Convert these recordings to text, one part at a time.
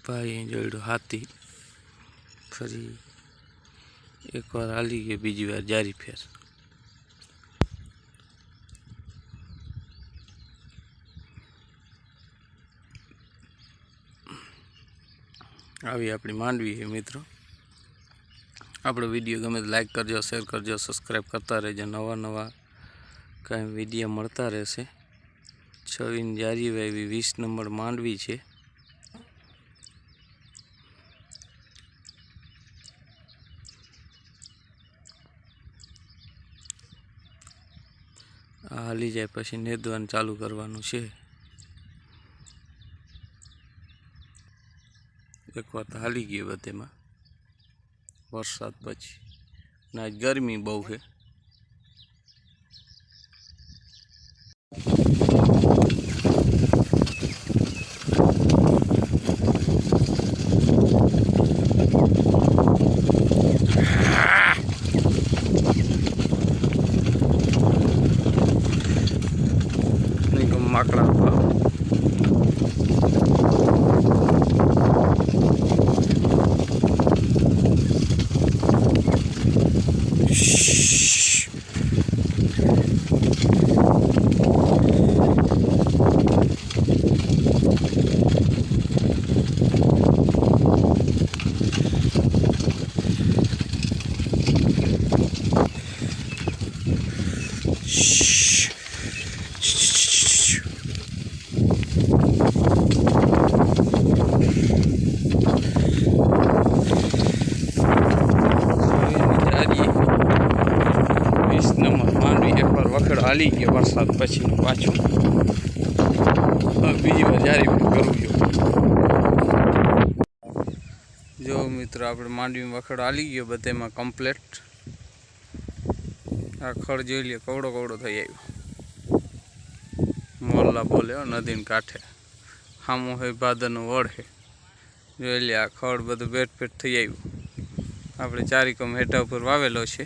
भाई जोड़ो हाथी फरी एक बार हाली गए बीजी बार जारी फेर આવી આપણી માંડવી है मित्रों। આપણો વિડીયો ગમે તો લાઈક કરજો, શેર કરજો, સબસ્ક્રાઈબ કરતા રહેજો। નવા નવા કાંઈ વિડીયો મળતા રહેશે। છવીને જારી વાવી 20 નંબર માંડવી છે। આ હાલી જાય પછી નેદવાનું ચાલુ કરવાનું છે। एक बार हाली गई बधे में वरसाद पछी ना गर्मी बहु है। माकड़ा वखड़ हाली गए वरसाद पछी पाछू बीजी बार जारी करूँ जो मित्र आप मांडवी में वखड़ हाली गयो बधे में कम्प्लेट। आ खड़ जो लीए कवड़ो कवड़ो थी आयो मोरला बोले नदी ने कांठे सामो है भादर वड़ है जो लीए आ खड़ बधु बेट पेट थी आयो। आपणे चारिकम हेठा पर वावेलो छे।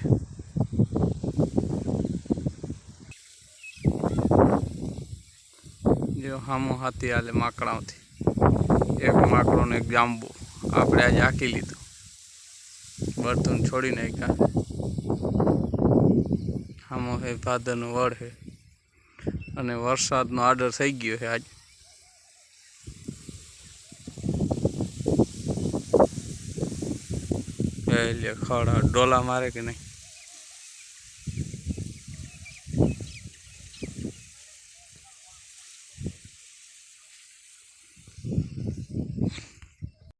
जो हामो हाथी हाले माकड़ा थी एक माकड़ो ने एक जांबू आपणे आज आकी लीधो बर्तन छोड़ी नाख्या। हामो है भादर वड़ है अने वरसाद नो आर्डर थई गयो है। आज खड़ा डोला मारे कि नहीं।